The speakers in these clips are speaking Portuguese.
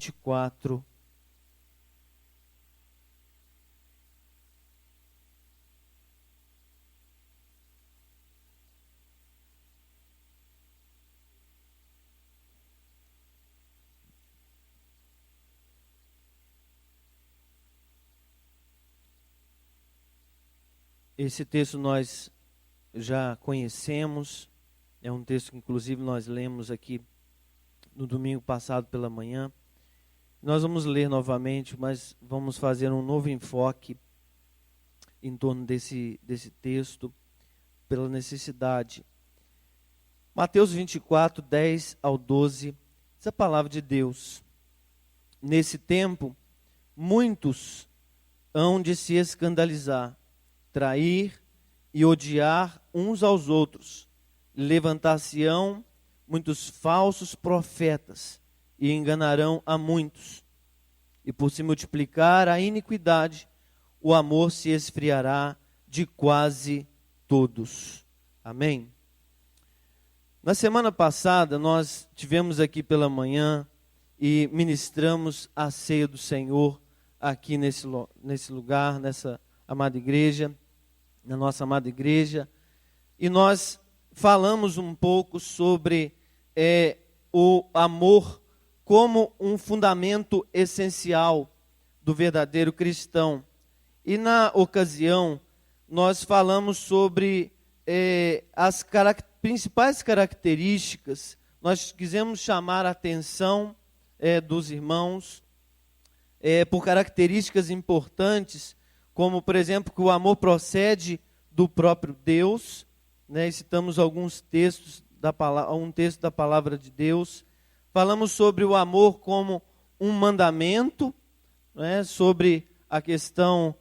24. Esse texto nós já conhecemos, é um texto que inclusive nós lemos aqui no domingo passado pela manhã. Nós vamos ler novamente, mas vamos fazer um novo enfoque em torno desse texto, pela necessidade. Mateus 24, 10 ao 12, diz a palavra de Deus. Nesse tempo, muitos hão de se escandalizar, trair e odiar uns aos outros. Levantar-se-ão muitos falsos profetas e enganarão a muitos. E por se multiplicar a iniquidade, o amor se esfriará de quase todos. Amém? Na semana passada, nós tivemos aqui pela manhã e ministramos a ceia do Senhor aqui nesse lugar, nessa amada igreja, na nossa amada igreja. E nós falamos um pouco sobre o amor como um fundamento essencial do verdadeiro cristão. E na ocasião, nós falamos sobre as principais características. Nós quisemos chamar a atenção dos irmãos por características importantes, como, por exemplo, que o amor procede do próprio Deus, né? Citamos alguns textos um texto da palavra de Deus. Falamos sobre o amor como um mandamento, né? Sobre a questão,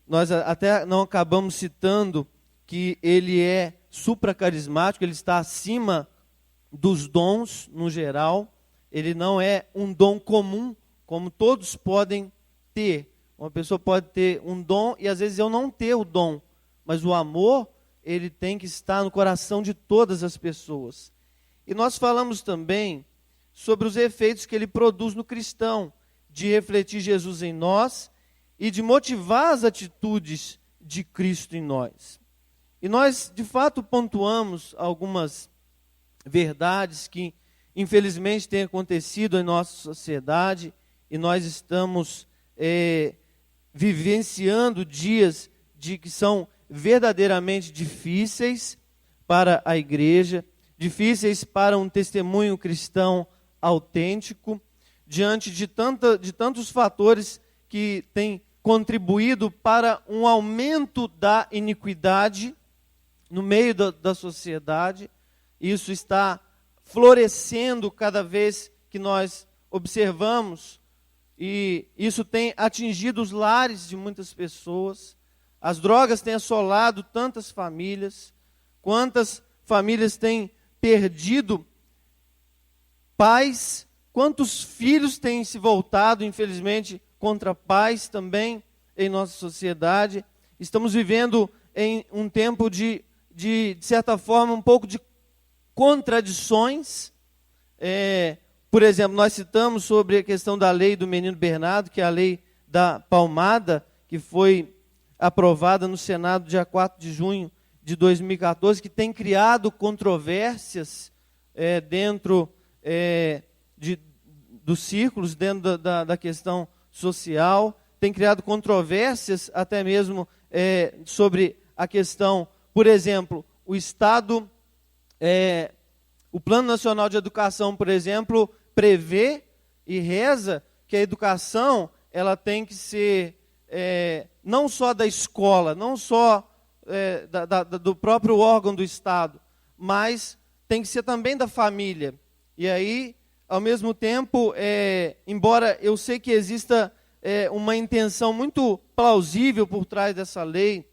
nós até não acabamos citando que ele é supracarismático, ele está acima dos dons no geral, ele não é um dom comum, como todos podem ter. Uma pessoa pode ter um dom e às vezes eu não ter o dom, mas o amor, ele tem que estar no coração de todas as pessoas. E nós falamos também sobre os efeitos que ele produz no cristão, de refletir Jesus em nós e de motivar as atitudes de Cristo em nós. E nós, de fato, pontuamos algumas verdades que, infelizmente, têm acontecido em nossa sociedade e nós estamos vivenciando dias que são verdadeiramente difíceis para a igreja, difíceis para um testemunho cristão autêntico, diante de tantos fatores que têm contribuído para um aumento da iniquidade no meio da sociedade. Isso está florescendo cada vez que nós observamos, e isso tem atingido os lares de muitas pessoas. As drogas têm assolado tantas famílias. Quantas famílias têm perdido pais? Quantos filhos têm se voltado, infelizmente, contra pais também em nossa sociedade? Estamos vivendo em um tempo de certa forma, um pouco de contradições. Por exemplo, nós citamos sobre a questão da lei do menino Bernardo, que é a lei da palmada, que foi aprovada no Senado dia 4 de junho de 2014, que tem criado controvérsias dentro dos círculos, dentro da questão social, tem criado controvérsias até mesmo sobre a questão, por exemplo, o Estado, o Plano Nacional de Educação, por exemplo, prevê e reza que a educação ela tem que ser não só da escola, não só do próprio órgão do Estado, mas tem que ser também da família. E aí, ao mesmo tempo, embora eu sei que exista uma intenção muito plausível por trás dessa lei,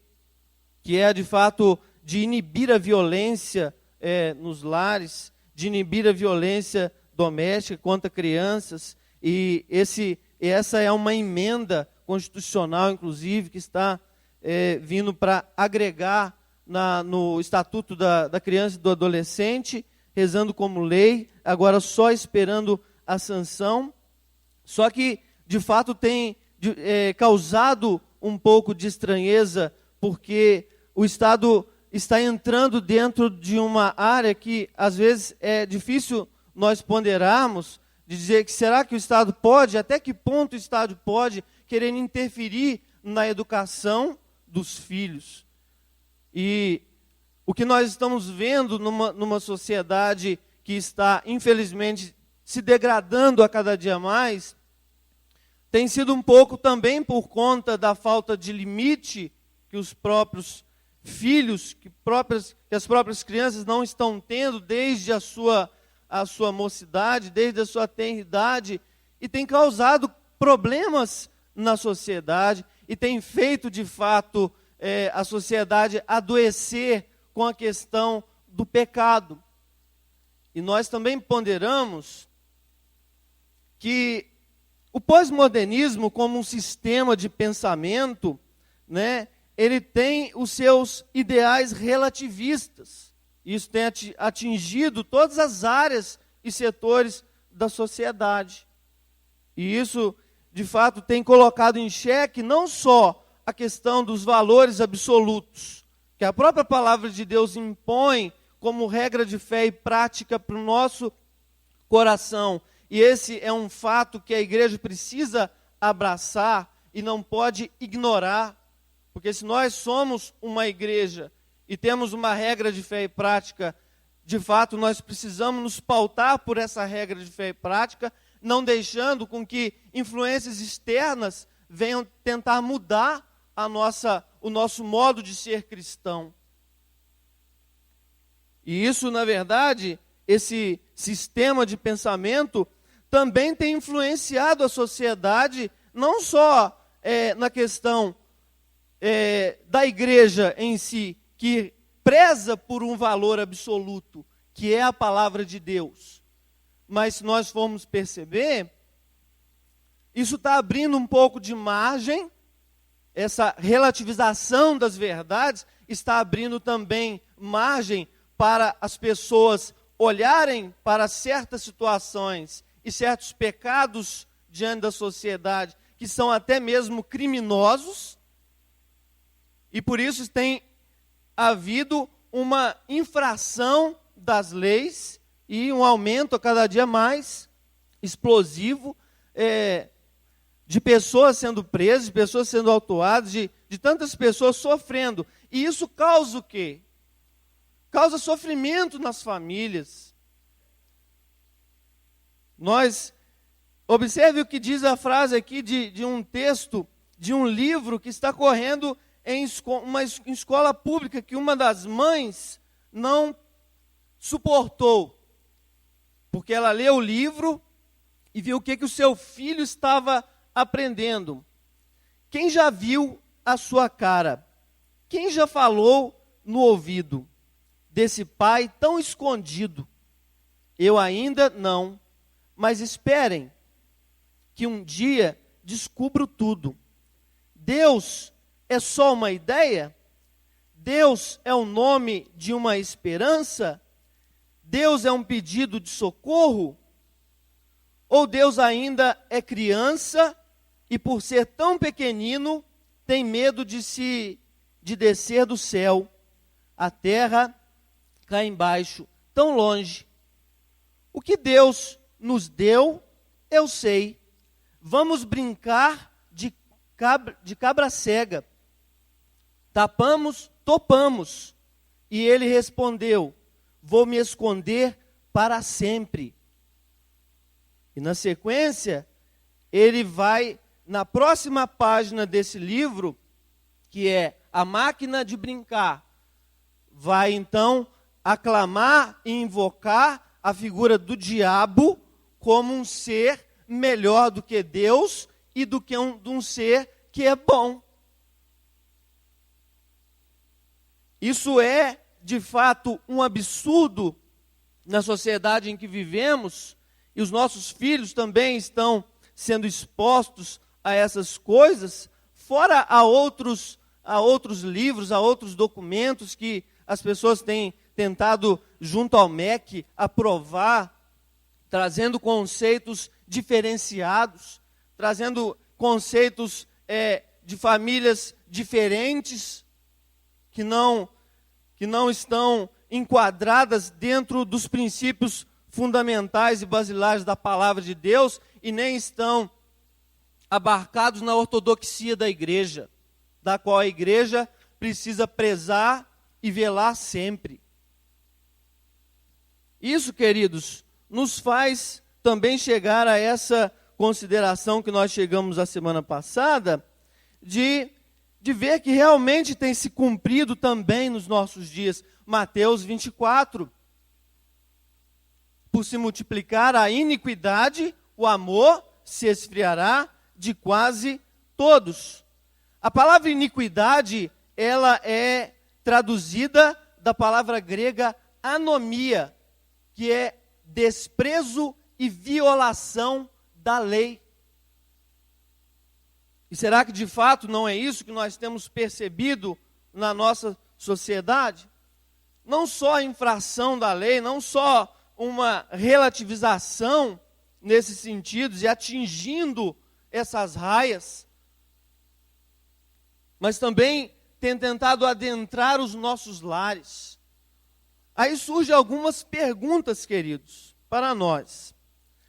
que é, de fato, de inibir a violência nos lares, de inibir a violência doméstica contra crianças, e essa é uma emenda constitucional, inclusive, que está vindo para agregar no Estatuto da Criança e do Adolescente, rezando como lei, agora só esperando a sanção, só que, de fato, tem causado um pouco de estranheza, porque o Estado está entrando dentro de uma área que, às vezes, é difícil nós ponderarmos, de dizer que será que o Estado pode, até que ponto o Estado pode querer interferir na educação dos filhos. E o que nós estamos vendo numa sociedade que está, infelizmente, se degradando a cada dia mais, tem sido um pouco também por conta da falta de limite que os próprios filhos, que as próprias crianças não estão tendo desde a sua mocidade, desde a sua tenridade, e tem causado problemas na sociedade, e tem feito, de fato, a sociedade adoecer com a questão do pecado. E nós também ponderamos que o pós-modernismo, como um sistema de pensamento, né, ele tem os seus ideais relativistas. Isso tem atingido todas as áreas e setores da sociedade. E isso, de fato, tem colocado em xeque não só a questão dos valores absolutos, que a própria palavra de Deus impõe como regra de fé e prática para o nosso coração. E esse é um fato que a igreja precisa abraçar e não pode ignorar, porque se nós somos uma igreja e temos uma regra de fé e prática, de fato nós precisamos nos pautar por essa regra de fé e prática, não deixando com que influências externas venham tentar mudar o nosso modo de ser cristão. E isso, na verdade, esse sistema de pensamento também tem influenciado a sociedade, não só na questão da igreja em si, que preza por um valor absoluto, que é a palavra de Deus. Mas se nós formos perceber, isso está abrindo um pouco de margem, essa relativização das verdades está abrindo também margem para as pessoas olharem para certas situações e certos pecados diante da sociedade, que são até mesmo criminosos, e por isso tem havido uma infração das leis e um aumento a cada dia mais explosivo de pessoas sendo presas, de pessoas sendo autuadas, de tantas pessoas sofrendo. E isso causa o quê? Causa sofrimento nas famílias. Observe o que diz a frase aqui de um texto, de um livro que está correndo em uma escola pública, que uma das mães não suportou, porque ela leu o livro e viu o que o seu filho estava aprendendo. Quem já viu a sua cara? Quem já falou no ouvido desse pai tão escondido? Eu ainda não, mas esperem que um dia descubro tudo. Deus é só uma ideia? Deus é o nome de uma esperança? Deus é um pedido de socorro? Ou Deus ainda é criança e, por ser tão pequenino, tem medo de descer do céu, a terra cá embaixo, tão longe? O que Deus nos deu, eu sei. Vamos brincar de cabra cega. Topamos. E ele respondeu: vou me esconder para sempre. E na sequência, ele vai, na próxima página desse livro, que é A Máquina de Brincar, vai então aclamar e invocar a figura do diabo como um ser melhor do que Deus e de um ser que é bom. Isso é, de fato, um absurdo na sociedade em que vivemos, e os nossos filhos também estão sendo expostos a essas coisas, fora a outros livros, a outros documentos que as pessoas têm tentado, junto ao MEC, aprovar, trazendo conceitos diferenciados, trazendo conceitos de famílias diferentes, que não estão enquadradas dentro dos princípios fundamentais e basilares da palavra de Deus, e nem estão abarcados na ortodoxia da igreja, da qual a igreja precisa prezar e velar sempre. Isso, queridos, nos faz também chegar a essa consideração que nós chegamos a semana passada, de ver que realmente tem se cumprido também nos nossos dias. Mateus 24. Por se multiplicar a iniquidade, o amor se esfriará de quase todos. A palavra iniquidade, ela é traduzida da palavra grega anomia, que é desprezo e violação da lei. E será que de fato não é isso que nós temos percebido na nossa sociedade? Não só a infração da lei, não só uma relativização nesses sentidos e atingindo essas raias, mas também tem tentado adentrar os nossos lares. Aí surgem algumas perguntas, queridos, para nós,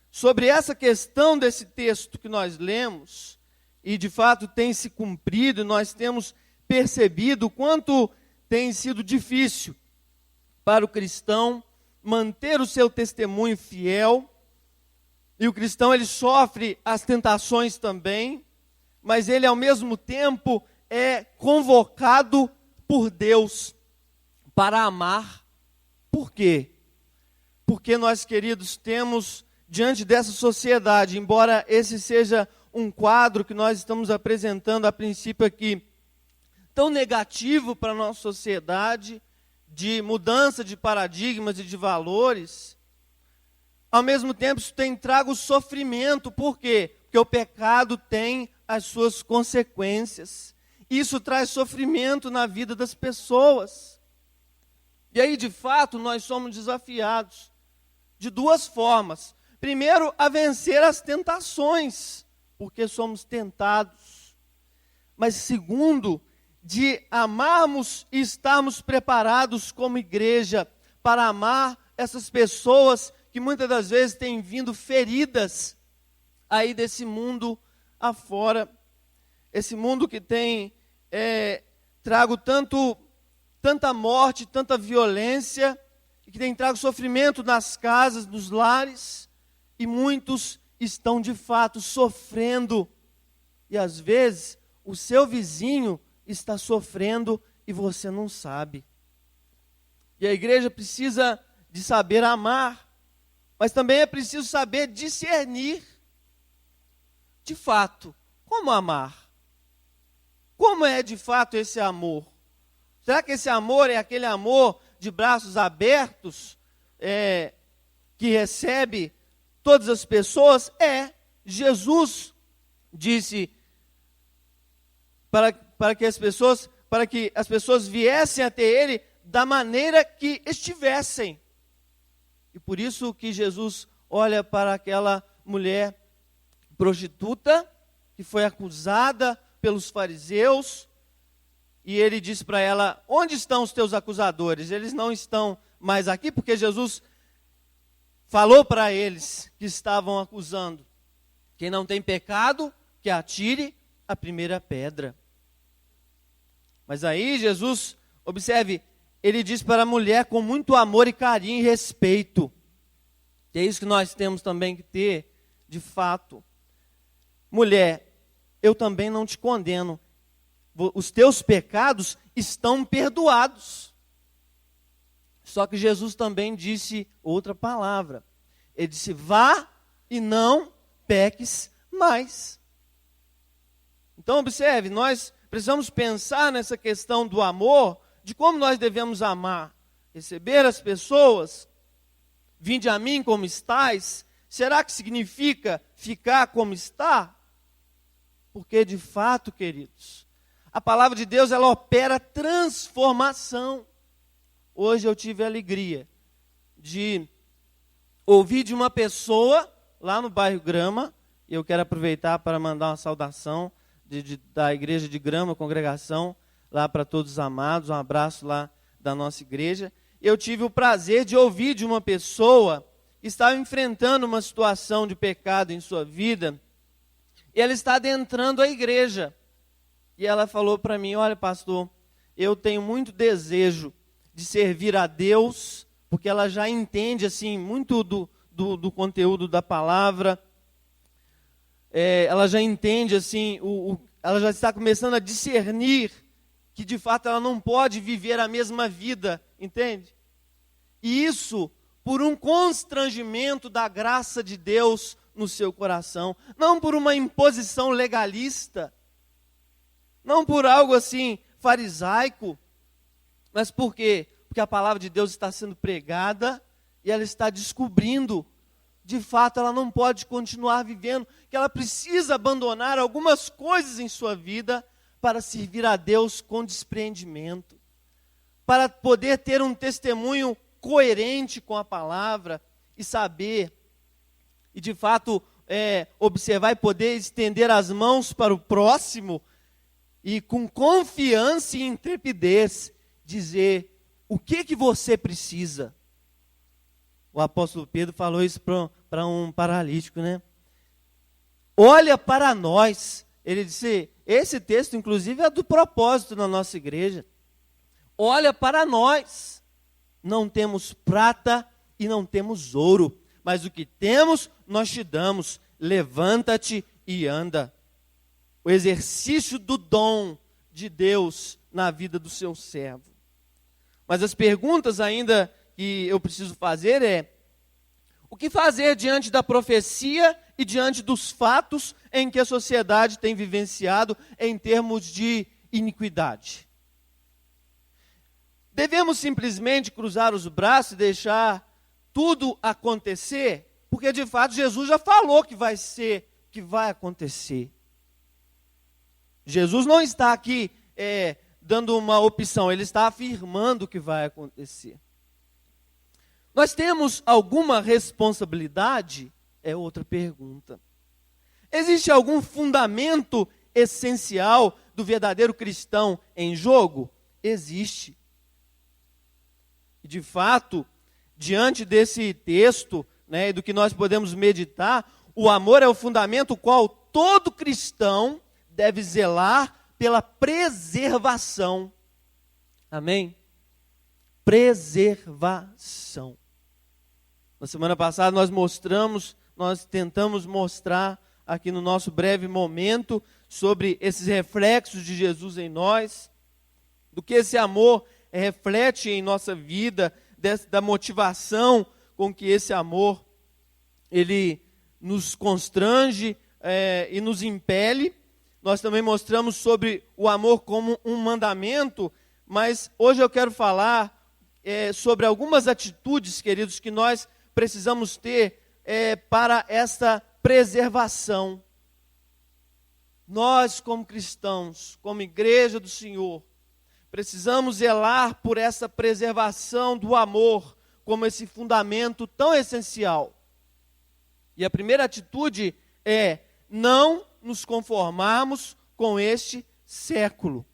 sobre essa questão desse texto que nós lemos, e de fato tem se cumprido, e nós temos percebido o quanto tem sido difícil para o cristão manter o seu testemunho fiel. E o cristão, ele sofre as tentações também, mas ele ao mesmo tempo é convocado por Deus para amar. Por quê? Porque nós, queridos, temos diante dessa sociedade, embora esse seja um quadro que nós estamos apresentando a princípio aqui, tão negativo para a nossa sociedade, de mudança de paradigmas e de valores, ao mesmo tempo isso tem trago sofrimento. Por quê? Porque o pecado tem as suas consequências. Isso traz sofrimento na vida das pessoas. E aí, de fato, nós somos desafiados de duas formas. Primeiro, a vencer as tentações, porque somos tentados. Mas segundo, de amarmos e estarmos preparados como igreja para amar essas pessoas que muitas das vezes têm vindo feridas aí desse mundo afora. Esse mundo que tem trago tanta morte, tanta violência, e que tem trago sofrimento nas casas, nos lares, e muitos estão de fato sofrendo, e às vezes o seu vizinho está sofrendo e você não sabe. E a igreja precisa de saber amar, mas também é preciso saber discernir, de fato, como amar. Como é de fato esse amor? Será que esse amor é aquele amor de braços abertos, que recebe todas as pessoas? Jesus disse para que as pessoas viessem até Ele da maneira que estivessem. E por isso que Jesus olha para aquela mulher prostituta, que foi acusada pelos fariseus, e ele disse para ela: onde estão os teus acusadores? Eles não estão mais aqui, porque Jesus falou para eles que estavam acusando: quem não tem pecado, que atire a primeira pedra. Mas aí Jesus, observe, ele diz para a mulher com muito amor e carinho e respeito. E é isso que nós temos também que ter, de fato. Mulher, eu também não te condeno. Os teus pecados estão perdoados. Só que Jesus também disse outra palavra. Ele disse: vá e não peques mais. Então observe, nós precisamos pensar nessa questão do amor, de como nós devemos amar, receber as pessoas. Vinde a mim como estais. Será que significa ficar como está? Porque de fato, queridos, a palavra de Deus, ela opera transformação. Hoje eu tive a alegria de ouvi de uma pessoa lá no bairro Grama, e eu quero aproveitar para mandar uma saudação da igreja de Grama, congregação, lá para todos os amados, um abraço lá da nossa igreja. Eu tive o prazer de ouvir de uma pessoa que estava enfrentando uma situação de pecado em sua vida, e ela está adentrando a igreja. E ela falou para mim: olha, pastor, eu tenho muito desejo de servir a Deus, porque ela já entende assim muito do conteúdo da palavra. Ela já entende assim, ela já está começando a discernir que de fato ela não pode viver a mesma vida, entende? E isso por um constrangimento da graça de Deus no seu coração, não por uma imposição legalista, não por algo assim farisaico, mas por quê? Porque a palavra de Deus está sendo pregada e ela está descobrindo, de fato ela não pode continuar vivendo, que ela precisa abandonar algumas coisas em sua vida para servir a Deus com despreendimento, para poder ter um testemunho coerente com a palavra e saber, e de fato observar e poder estender as mãos para o próximo e com confiança e intrepidez dizer o que você precisa. O apóstolo Pedro falou isso para um paralítico, né? Olha para nós. Ele disse, esse texto inclusive é do propósito na nossa igreja. Olha para nós. Não temos prata e não temos ouro, mas o que temos nós te damos. Levanta-te e anda. O exercício do dom de Deus na vida do seu servo. Mas as perguntas ainda que eu preciso fazer é: o que fazer diante da profecia e diante dos fatos em que a sociedade tem vivenciado em termos de iniquidade? Devemos simplesmente cruzar os braços e deixar tudo acontecer? Porque de fato Jesus já falou que vai acontecer. Jesus não está aqui dando uma opção, ele está afirmando que vai acontecer. Nós temos alguma responsabilidade? É outra pergunta. Existe algum fundamento essencial do verdadeiro cristão em jogo? Existe. E de fato, diante desse texto, né, do que nós podemos meditar, o amor é o fundamento qual todo cristão deve zelar pela preservação. Amém? Preservação. Na semana passada nós tentamos mostrar aqui no nosso breve momento sobre esses reflexos de Jesus em nós, do que esse amor reflete em nossa vida, da motivação com que esse amor ele nos constrange e nos impele. Nós também mostramos sobre o amor como um mandamento, mas hoje eu quero falar sobre algumas atitudes, queridos, que nós precisamos ter para esta preservação. Nós, como cristãos, como igreja do Senhor, precisamos zelar por essa preservação do amor, como esse fundamento tão essencial. E a primeira atitude é não nos conformarmos com este século.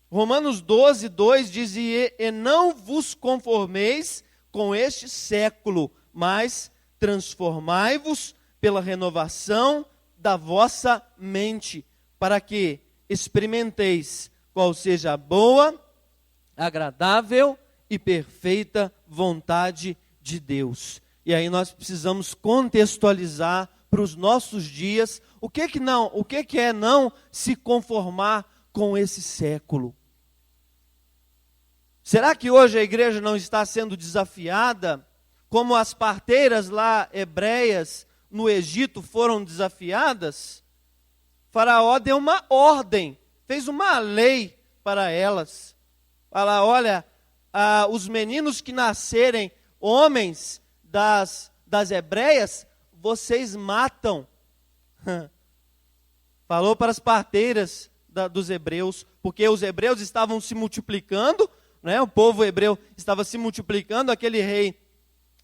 Romanos 12, 2 diz, e não vos conformeis com este século, mas transformai-vos pela renovação da vossa mente, para que experimenteis qual seja a boa, agradável e perfeita vontade de Deus. E aí nós precisamos contextualizar para os nossos dias o que é não se conformar com esse século. Será que hoje a igreja não está sendo desafiada como as parteiras lá hebreias no Egito foram desafiadas? Faraó deu uma ordem, fez uma lei para elas. Fala, olha, os meninos que nascerem homens das hebreias, vocês matam. Falou para as parteiras dos hebreus, porque os hebreus estavam se multiplicando, né? O povo hebreu estava se multiplicando, aquele rei,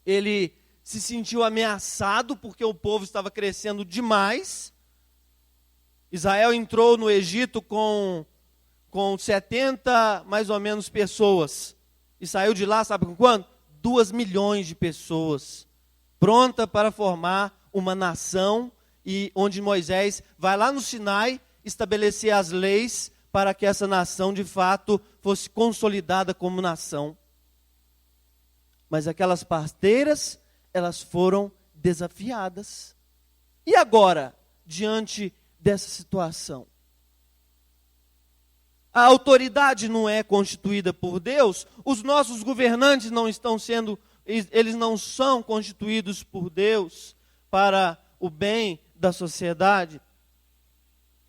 ele se sentiu ameaçado porque o povo estava crescendo demais. Israel entrou no Egito com 70, mais ou menos, pessoas. E saiu de lá, sabe com quanto? 2 milhões de pessoas. Pronta para formar uma nação, e onde Moisés vai lá no Sinai estabelecer as leis para que essa nação de fato fosse consolidada como nação. Mas aquelas parteiras, elas foram desafiadas. E agora, diante dessa situação? A autoridade não é constituída por Deus, os nossos governantes não estão sendo, eles não são constituídos por Deus para o bem da sociedade.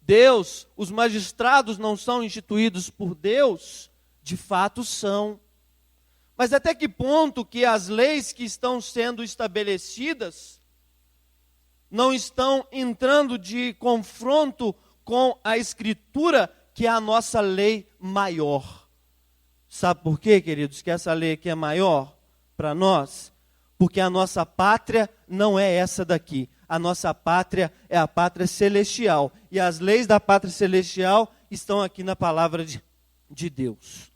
Deus, os magistrados não são instituídos por Deus, de fato são. Mas até que ponto que as leis que estão sendo estabelecidas não estão entrando de confronto com a Escritura, que é a nossa lei maior? Sabe por quê, queridos, que essa lei aqui é maior para nós? Porque a nossa pátria não é essa daqui. A nossa pátria é a pátria celestial. E as leis da pátria celestial estão aqui na palavra de Deus.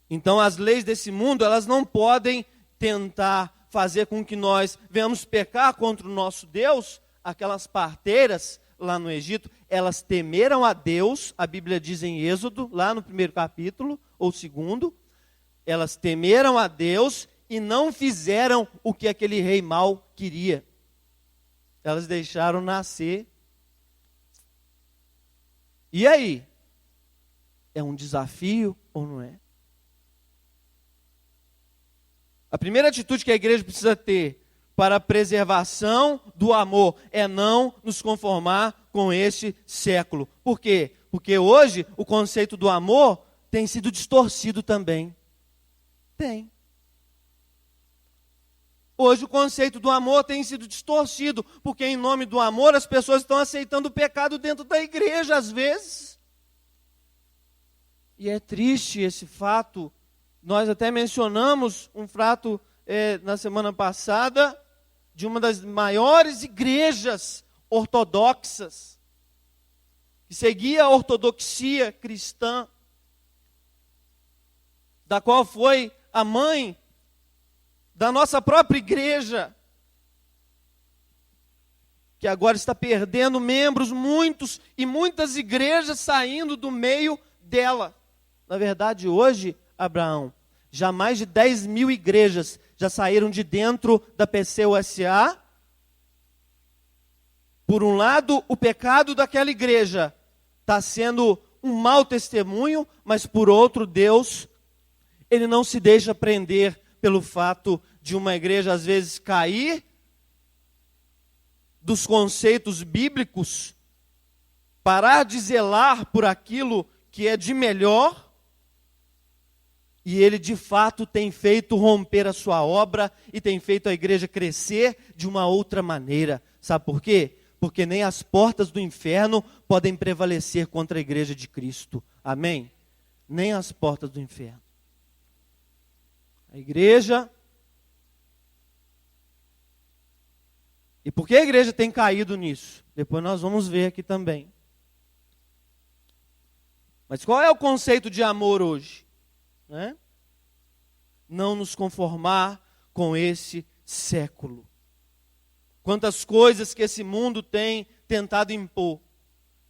Então as leis desse mundo, elas não podem tentar fazer com que nós venhamos pecar contra o nosso Deus. Aquelas parteiras lá no Egito, elas temeram a Deus, a Bíblia diz em Êxodo, lá no 1º capítulo, ou 2º, elas temeram a Deus e não fizeram o que aquele rei mau queria. Elas deixaram nascer. E aí? É um desafio ou não é? A primeira atitude que a igreja precisa ter para a preservação do amor é não nos conformar com este século. Por quê? Porque hoje o conceito do amor tem sido distorcido também. Tem. Hoje o conceito do amor tem sido distorcido, porque em nome do amor as pessoas estão aceitando o pecado dentro da igreja às vezes. E é triste esse fato. Nós até mencionamos um fato na semana passada, de uma das maiores igrejas ortodoxas, que seguia a ortodoxia cristã, da qual foi a mãe da nossa própria igreja, que agora está perdendo membros, muitos e muitas igrejas saindo do meio dela. Na verdade, hoje, Abraão, já mais de 10 mil igrejas já saíram de dentro da PCUSA. Por um lado, o pecado daquela igreja está sendo um mau testemunho, mas por outro, Deus, Ele não se deixa prender pelo fato de uma igreja às vezes cair dos conceitos bíblicos, parar de zelar por aquilo que é de melhor, e ele de fato tem feito romper a sua obra e tem feito a igreja crescer de uma outra maneira. Sabe por quê? Porque nem as portas do inferno podem prevalecer contra a igreja de Cristo. Amém? Nem as portas do inferno. A igreja... E por que a igreja tem caído nisso? Depois nós vamos ver aqui também. Mas qual é o conceito de amor hoje? Né? Não nos conformar com esse século. Quantas coisas que esse mundo tem tentado impor.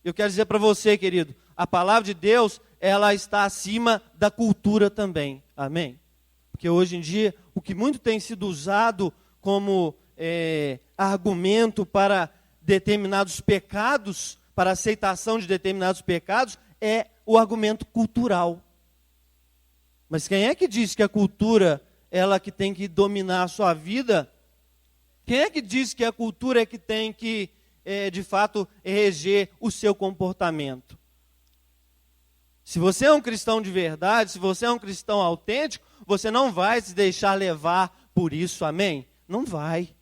Eu quero dizer para você, querido, a palavra de Deus, ela está acima da cultura também. Amém? Porque hoje em dia, o que muito tem sido usado como argumento para determinados pecados, para aceitação de determinados pecados, é o argumento cultural. Mas quem é que diz que a cultura ela que tem que dominar a sua vida? Quem é que diz que a cultura é que tem que, de fato, reger o seu comportamento? Se você é um cristão de verdade, se você é um cristão autêntico, você não vai se deixar levar por isso, amém? Não vai.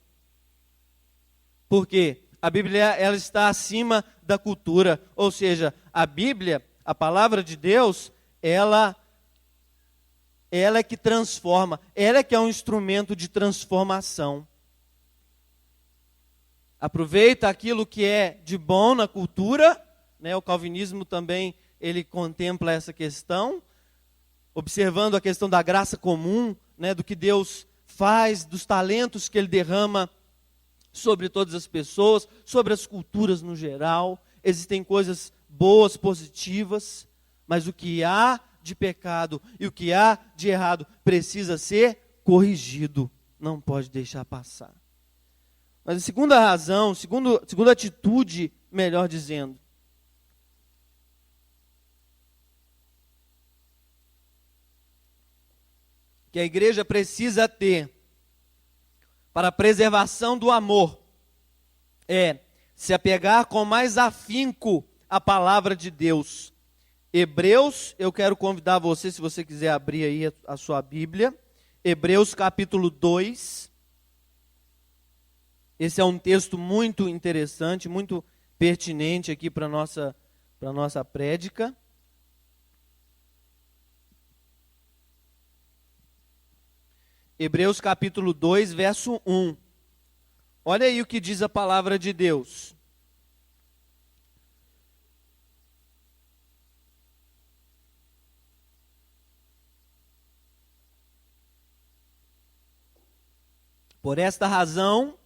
Por quê? A Bíblia ela está acima da cultura, ou seja, a Bíblia, a palavra de Deus, ela ela é que transforma, ela é que é um instrumento de transformação. Aproveita aquilo que é de bom na cultura, né? O calvinismo também ele contempla essa questão, observando a questão da graça comum, né? Do que Deus faz, dos talentos que Ele derrama sobre todas as pessoas, sobre as culturas no geral. Existem coisas boas, positivas, mas o que há de pecado e o que há de errado precisa ser corrigido, não pode deixar passar. Mas a segunda razão, segunda atitude, melhor dizendo, que a igreja precisa ter para a preservação do amor é se apegar com mais afinco à palavra de Deus. Hebreus, eu quero convidar você, se você quiser abrir aí a sua Bíblia, Hebreus capítulo 2. Esse é um texto muito interessante, muito pertinente aqui para a nossa prédica. Hebreus capítulo 2, verso 1. Olha aí o que diz a palavra de Deus. Por esta razão,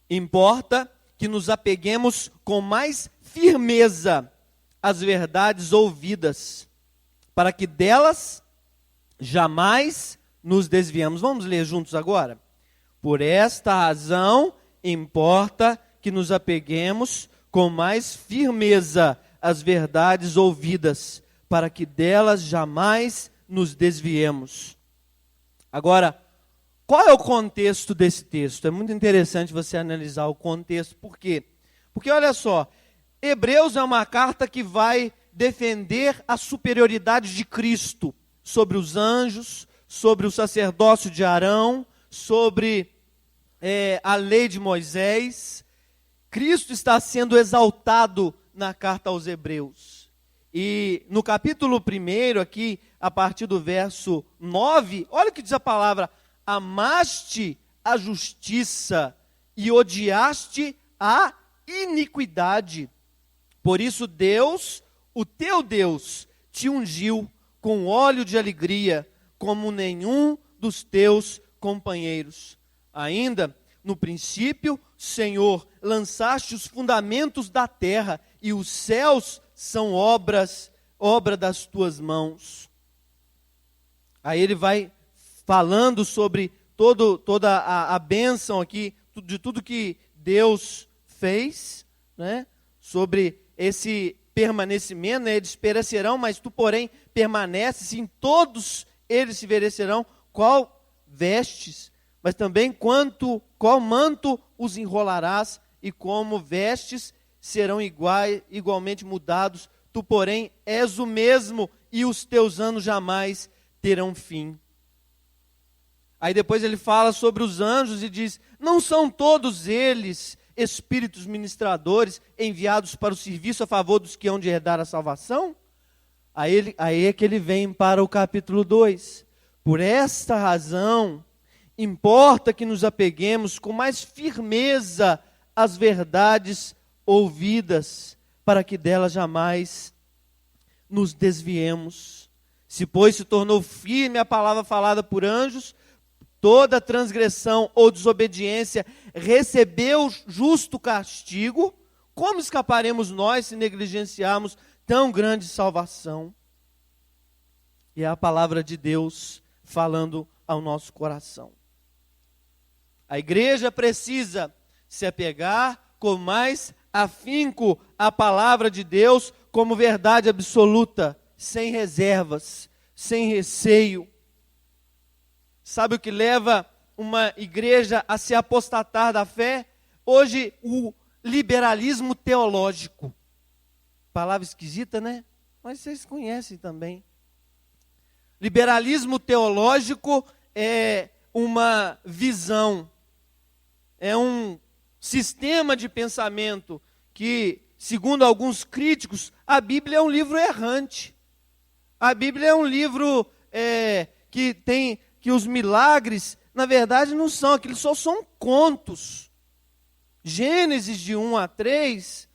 importa que nos apeguemos com mais firmeza às verdades ouvidas, para que delas jamais nos desviamos. Vamos ler juntos agora? Por esta razão, importa que nos apeguemos com mais firmeza às verdades ouvidas, para que delas jamais nos desviemos. Agora, qual é o contexto desse texto? É muito interessante você analisar o contexto. Por quê? Porque olha só, Hebreus é uma carta que vai defender a superioridade de Cristo sobre os anjos, sobre o sacerdócio de Arão, sobre a lei de Moisés. Cristo está sendo exaltado na carta aos Hebreus. E no capítulo 1, aqui, a partir do verso 9, olha o que diz a palavra: amaste a justiça e odiaste a iniquidade. Por isso Deus, o teu Deus, te ungiu com óleo de alegria, como nenhum dos teus companheiros. Ainda, no princípio, Senhor, lançaste os fundamentos da terra, e os céus são obra das tuas mãos. Aí ele vai falando sobre toda a bênção aqui, de tudo que Deus fez, né? Sobre esse permanecimento, né? Eles perecerão, mas tu, porém, permaneces, em todos eles se envelhecerão, qual vestes, mas também qual manto os enrolarás, e como vestes serão igualmente mudados, tu, porém, és o mesmo, e os teus anos jamais terão fim. Aí depois ele fala sobre os anjos e diz: não são todos eles espíritos ministradores enviados para o serviço a favor dos que hão de herdar a salvação? Aí é que ele vem para o capítulo 2. Por esta razão, importa que nos apeguemos com mais firmeza às verdades ouvidas, para que delas jamais nos desviemos. Se, pois, se tornou firme a palavra falada por anjos, toda transgressão ou desobediência recebeu justo castigo, como escaparemos nós se negligenciarmos tão grande salvação? E é a palavra de Deus falando ao nosso coração. A igreja precisa se apegar com mais afinco à palavra de Deus como verdade absoluta, sem reservas, sem receio. Sabe o que leva uma igreja a se apostatar da fé? Hoje, o liberalismo teológico. Palavra esquisita, né? Mas vocês conhecem também. Liberalismo teológico é uma visão, é um sistema de pensamento que, segundo alguns críticos, a Bíblia é um livro errante. A Bíblia é um livro que os milagres, na verdade, não são, aqueles só são contos. Gênesis de 1 a 3,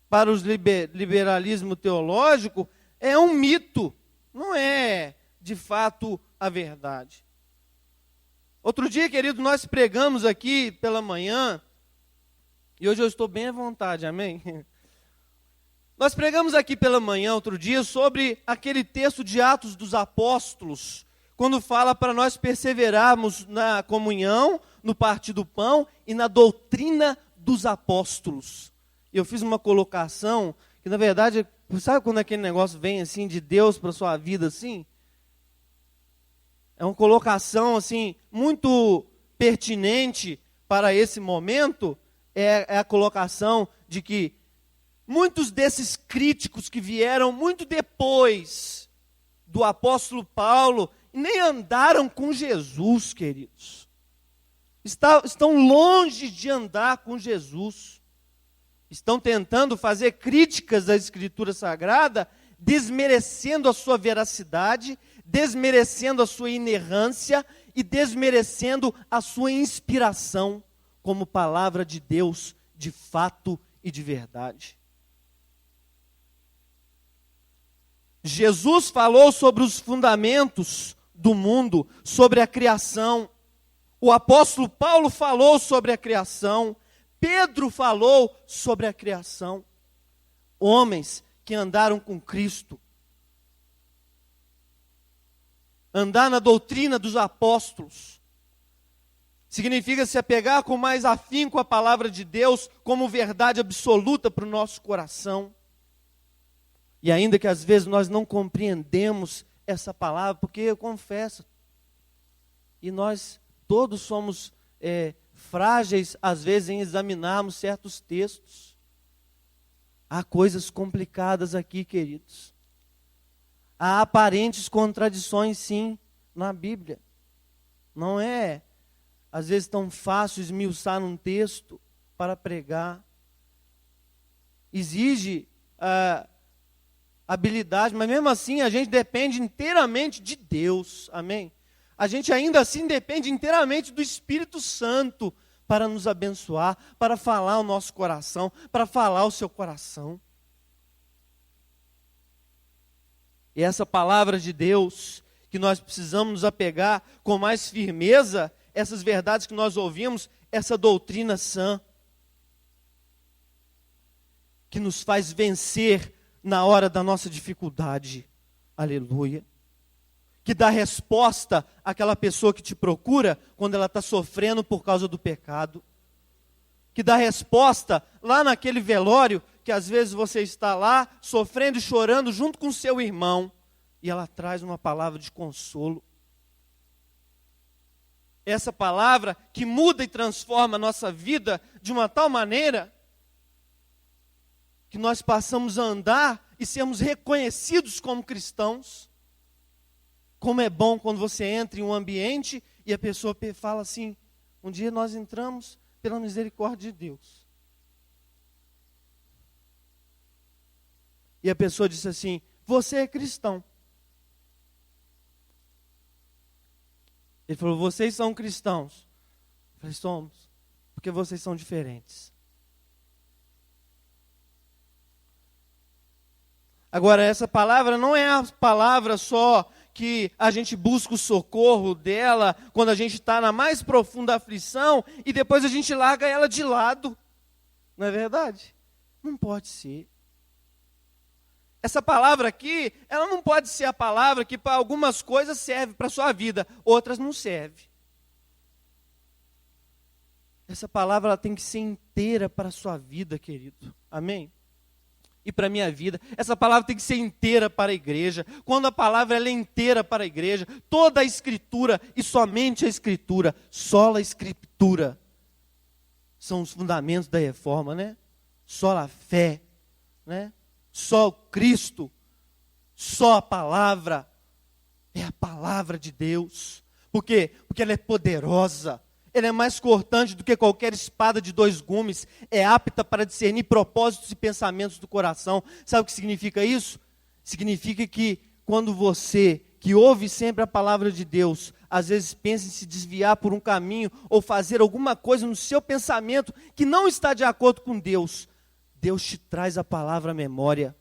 para os liberalismo teológico, é um mito, não é de fato a verdade. Outro dia, querido, nós pregamos aqui pela manhã, e hoje eu estou bem à vontade, amém? Nós pregamos aqui pela manhã, outro dia, sobre aquele texto de Atos dos Apóstolos, quando fala para nós perseverarmos na comunhão, no partir do pão e na doutrina dos apóstolos. Eu fiz uma colocação, que na verdade, sabe quando aquele negócio vem assim de Deus para a sua vida assim? É uma colocação assim muito pertinente para esse momento, é a colocação de que muitos desses críticos que vieram muito depois do apóstolo Paulo, nem andaram com Jesus, queridos. Estão longe de andar com Jesus. Estão tentando fazer críticas à Escritura Sagrada, desmerecendo a sua veracidade, desmerecendo a sua inerrância e desmerecendo a sua inspiração como palavra de Deus de fato e de verdade. Jesus falou sobre os fundamentos do mundo, sobre a criação. O apóstolo Paulo falou sobre a criação. Pedro falou sobre a criação. Homens que andaram com Cristo. Andar na doutrina dos apóstolos significa se apegar com mais afinco à palavra de Deus como verdade absoluta para o nosso coração. E ainda que às vezes nós não compreendemos essa palavra, porque eu confesso, e nós todos somos frágeis às vezes em examinarmos certos textos. Há coisas complicadas aqui, queridos. Há aparentes contradições, sim, na Bíblia. Não é, às vezes, tão fácil esmiuçar num texto para pregar. Exige habilidade, mas mesmo assim a gente depende inteiramente de Deus, amém? A gente ainda assim depende inteiramente do Espírito Santo para nos abençoar, para falar o nosso coração, para falar o seu coração. E essa palavra de Deus, que nós precisamos nos apegar com mais firmeza, essas verdades que nós ouvimos, essa doutrina sã, que nos faz vencer na hora da nossa dificuldade, aleluia, que dá resposta àquela pessoa que te procura quando ela está sofrendo por causa do pecado, que dá resposta lá naquele velório, que às vezes você está lá, sofrendo e chorando junto com seu irmão, e ela traz uma palavra de consolo. Essa palavra que muda e transforma a nossa vida de uma tal maneira, que nós passamos a andar e sermos reconhecidos como cristãos. Como é bom quando você entra em um ambiente e a pessoa fala assim, um dia nós entramos pela misericórdia de Deus. E a pessoa disse assim, você é cristão. Ele falou, vocês são cristãos. Eu falei, somos, porque vocês são diferentes. Agora, essa palavra não é a palavra só que a gente busca o socorro dela quando a gente está na mais profunda aflição e depois a gente larga ela de lado. Não é verdade? Não pode ser. Essa palavra aqui, ela não pode ser a palavra que para algumas coisas serve para a sua vida, outras não serve. Essa palavra ela tem que ser inteira para a sua vida, querido. Amém? E para a minha vida, essa palavra tem que ser inteira para a igreja. Quando a palavra ela é inteira para a igreja, toda a Escritura e somente a Escritura, sola Escritura, são os fundamentos da reforma, né? Só a fé, né? Só o Cristo, só a palavra, é a palavra de Deus. Por quê? Porque ela é poderosa. Ela é mais cortante do que qualquer espada de 2 gumes. É apta para discernir propósitos e pensamentos do coração. Sabe o que significa isso? Significa que quando você que ouve sempre a palavra de Deus, às vezes pensa em se desviar por um caminho ou fazer alguma coisa no seu pensamento que não está de acordo com Deus, Deus te traz a palavra à memória.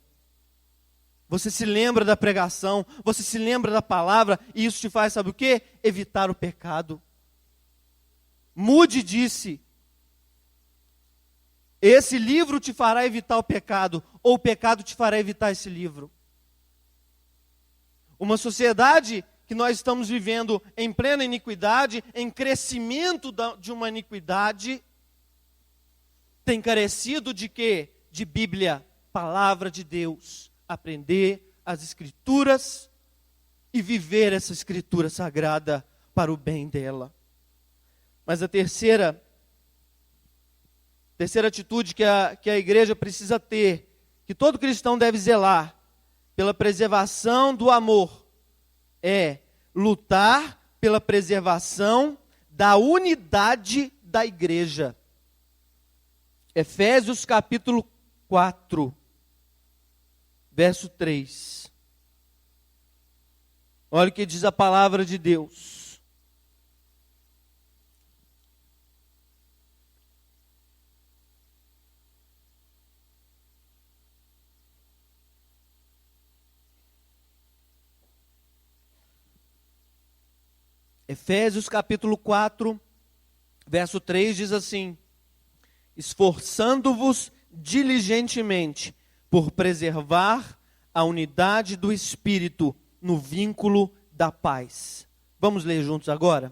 Você se lembra da pregação, você se lembra da palavra, e isso te faz, sabe o quê? Evitar o pecado. Moody disse: esse livro te fará evitar o pecado, ou o pecado te fará evitar esse livro. Uma sociedade que nós estamos vivendo em plena iniquidade, em crescimento de uma iniquidade, tem carecido de quê? De Bíblia, palavra de Deus. Aprender as Escrituras e viver essa Escritura sagrada para o bem dela. Mas a terceira atitude que a igreja precisa ter, que todo cristão deve zelar pela preservação do amor, é lutar pela preservação da unidade da igreja. Efésios capítulo 4, verso 3. Olha o que diz a palavra de Deus. Efésios capítulo 4, verso 3 diz assim: esforçando-vos diligentemente por preservar a unidade do Espírito no vínculo da paz. Vamos ler juntos agora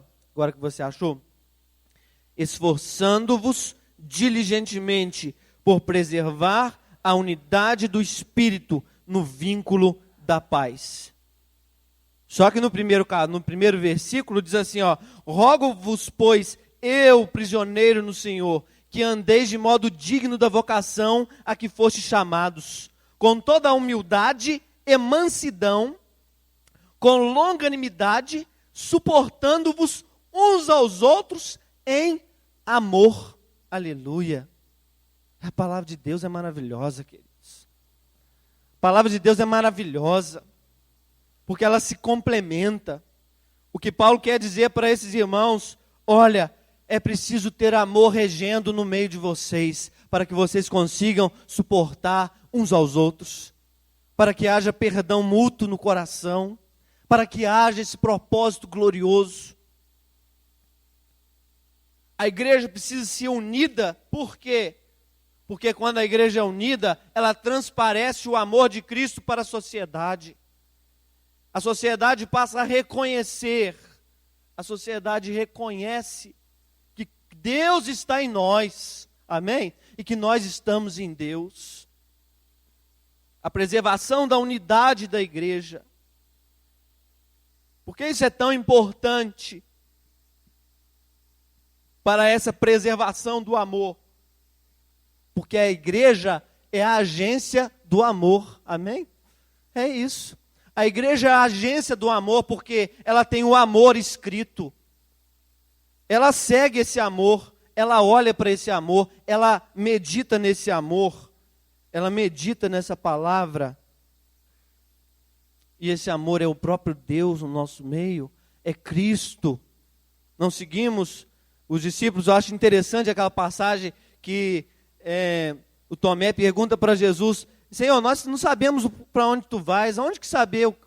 que você achou? Esforçando-vos diligentemente por preservar a unidade do Espírito no vínculo da paz. Só que no primeiro versículo diz assim, rogo-vos, pois, eu, prisioneiro no Senhor, que andeis de modo digno da vocação a que fostes chamados, com toda a humildade e mansidão, com longanimidade, suportando-vos uns aos outros em amor. Aleluia. A palavra de Deus é maravilhosa, queridos. A palavra de Deus é maravilhosa, porque ela se complementa. O que Paulo quer dizer para esses irmãos: olha, é preciso ter amor regendo no meio de vocês, para que vocês consigam suportar uns aos outros, para que haja perdão mútuo no coração, para que haja esse propósito glorioso. A igreja precisa ser unida, por quê? Porque quando a igreja é unida, ela transparece o amor de Cristo para a sociedade. A sociedade passa a reconhecer, a sociedade reconhece que Deus está em nós, amém? E que nós estamos em Deus. A preservação da unidade da igreja. Por que isso é tão importante para essa preservação do amor? Porque a igreja é a agência do amor, amém? É isso. A igreja é a agência do amor porque ela tem o amor escrito. Ela segue esse amor, ela olha para esse amor, ela medita nesse amor, ela medita nessa palavra. E esse amor é o próprio Deus no nosso meio, é Cristo. Não seguimos os discípulos. Eu acho interessante aquela passagem que o Tomé pergunta para Jesus: Senhor, nós não sabemos para onde tu vais,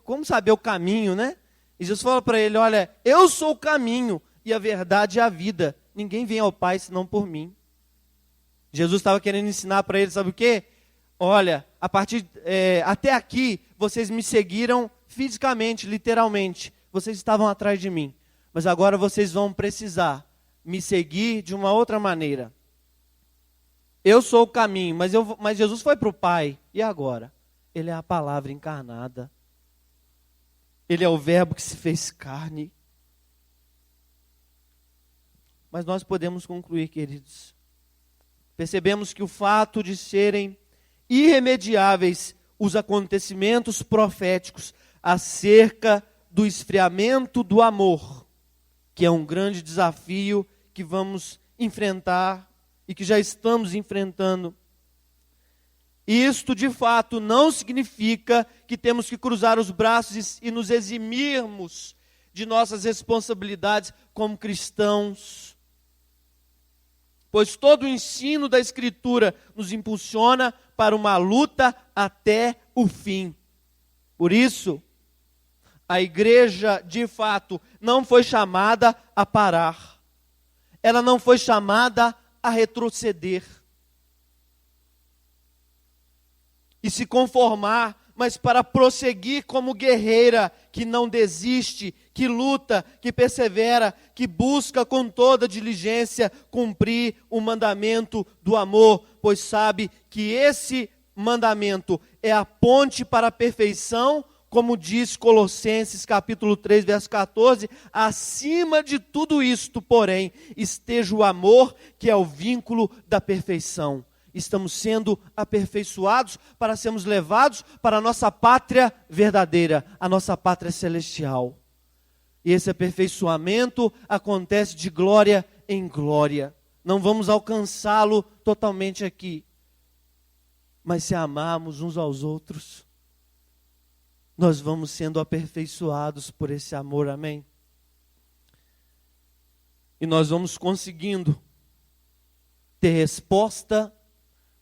como saber o caminho, né? E Jesus fala para ele: olha, eu sou o caminho e a verdade e a vida. Ninguém vem ao Pai senão por mim. Jesus estava querendo ensinar para ele, sabe o quê? Olha, até aqui vocês me seguiram fisicamente, literalmente. Vocês estavam atrás de mim. Mas agora vocês vão precisar me seguir de uma outra maneira. Eu sou o caminho, mas Jesus foi para o Pai. E agora? Ele é a palavra encarnada. Ele é o verbo que se fez carne. Mas nós podemos concluir, queridos. Percebemos que o fato de serem irremediáveis os acontecimentos proféticos acerca do esfriamento do amor, que é um grande desafio que vamos enfrentar e que já estamos enfrentando. Isto, de fato, não significa que temos que cruzar os braços e nos eximirmos de nossas responsabilidades como cristãos. Pois todo o ensino da Escritura nos impulsiona para uma luta até o fim. Por isso, a igreja, de fato, não foi chamada a parar. Ela não foi chamada a retroceder e se conformar, mas para prosseguir como guerreira que não desiste, que luta, que persevera, que busca com toda diligência cumprir o mandamento do amor, pois sabe que esse mandamento é a ponte para a perfeição, como diz Colossenses capítulo 3, verso 14, acima de tudo isto, porém, esteja o amor, que é o vínculo da perfeição. Estamos sendo aperfeiçoados para sermos levados para a nossa pátria verdadeira, a nossa pátria celestial. E esse aperfeiçoamento acontece de glória em glória. Não vamos alcançá-lo totalmente aqui, mas se amarmos uns aos outros, nós vamos sendo aperfeiçoados por esse amor, amém? E nós vamos conseguindo ter resposta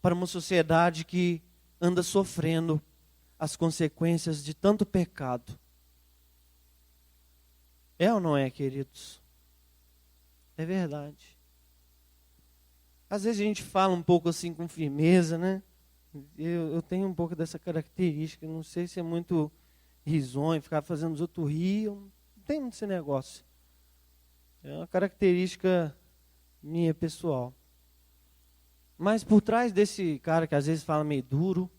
para uma sociedade que anda sofrendo as consequências de tanto pecado. É ou não é, queridos? É verdade. Às vezes a gente fala um pouco assim com firmeza, né? Eu tenho um pouco dessa característica, não sei se é muito risonho, ficar fazendo os outros rir, não tem muito esse negócio. É uma característica minha, pessoal. Mas por trás desse cara que às vezes fala meio duro,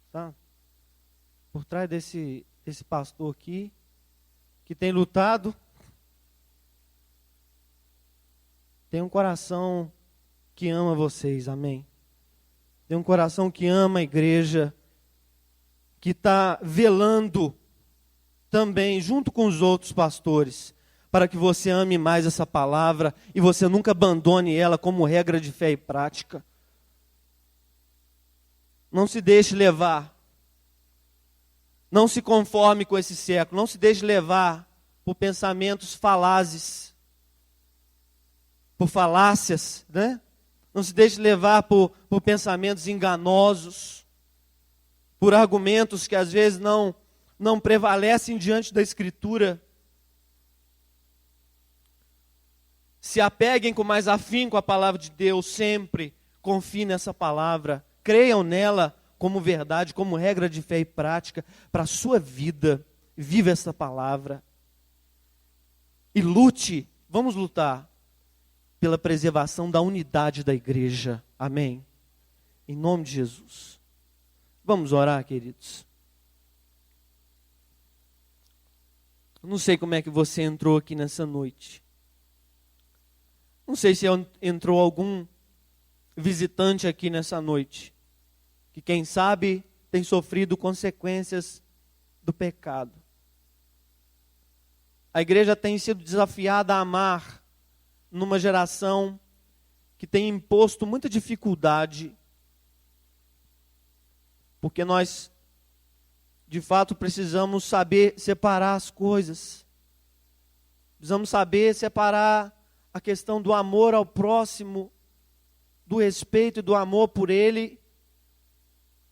tá? Por trás desse pastor aqui, que tem lutado, tem um coração que ama vocês, amém? Tem um coração que ama a igreja, que está velando também, junto com os outros pastores, para que você ame mais essa palavra e você nunca abandone ela como regra de fé e prática. Não se deixe levar. Não se conforme com esse século. Não se deixe levar por pensamentos falazes, por falácias, né? Não se deixe levar por pensamentos enganosos, por argumentos que às vezes não prevalecem diante da Escritura. Se apeguem com mais afinco à palavra de Deus sempre. Confiem nessa palavra. Creiam nela como verdade, como regra de fé e prática para a sua vida. Viva essa palavra. E lute, vamos lutar pela preservação da unidade da igreja. Amém? Em nome de Jesus. Vamos orar, queridos. Não sei como é que você entrou aqui nessa noite. Não sei se entrou algum visitante aqui nessa noite, que quem sabe tem sofrido consequências do pecado. A igreja tem sido desafiada a amar numa geração que tem imposto muita dificuldade, porque nós, de fato, precisamos saber separar as coisas. Precisamos saber separar a questão do amor ao próximo, do respeito e do amor por ele,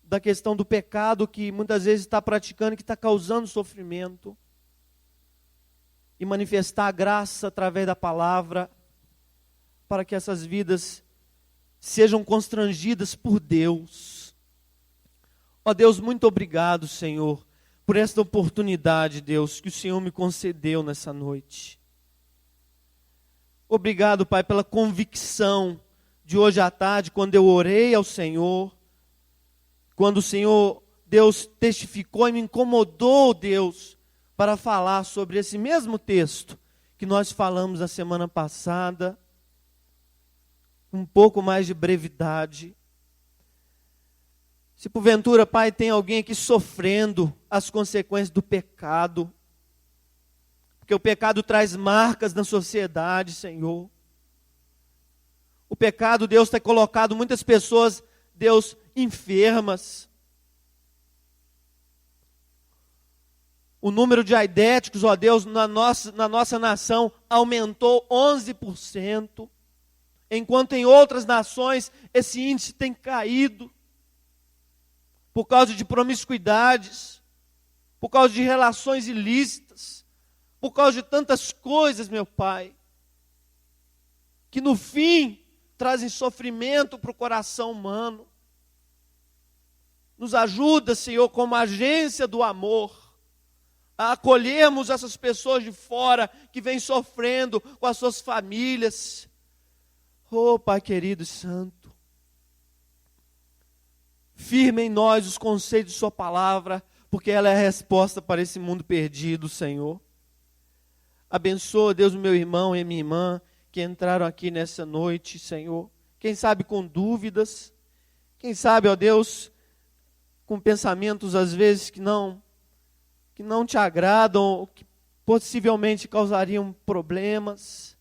da questão do pecado que muitas vezes está praticando, que está causando sofrimento, e manifestar a graça através da palavra, para que essas vidas sejam constrangidas por Deus. Ó Deus, muito obrigado, Senhor, por esta oportunidade, Deus, que o Senhor me concedeu nessa noite. Obrigado, Pai, pela convicção de hoje à tarde, quando eu orei ao Senhor, quando o Senhor, Deus, testificou e me incomodou, Deus, para falar sobre esse mesmo texto que nós falamos na semana passada, um pouco mais de brevidade. Se porventura, Pai, tem alguém aqui sofrendo as consequências do pecado, porque o pecado traz marcas na sociedade, Senhor. O pecado, Deus, tem colocado muitas pessoas, Deus, enfermas. O número de aidéticos, ó Deus, na nossa nação aumentou 11%, enquanto em outras nações esse índice tem caído por causa de promiscuidades, por causa de relações ilícitas, por causa de tantas coisas, meu Pai, que no fim trazem sofrimento para o coração humano. Nos ajuda, Senhor, como agência do amor, a acolhermos essas pessoas de fora que vêm sofrendo com as suas famílias. Oh, Pai querido e santo, firme em nós os conceitos de sua palavra, porque ela é a resposta para esse mundo perdido, Senhor. Abençoa, Deus, o meu irmão e a minha irmã que entraram aqui nessa noite, Senhor. Quem sabe com dúvidas, quem sabe, ó Deus, com pensamentos às vezes que não te agradam, que possivelmente causariam problemas.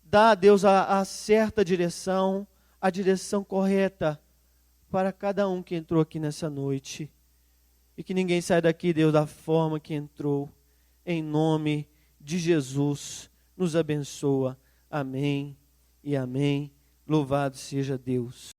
Dá a Deus a certa direção, a direção correta para cada um que entrou aqui nessa noite. E que ninguém saia daqui, Deus, da forma que entrou. Em nome de Jesus, nos abençoa. Amém e amém. Louvado seja Deus.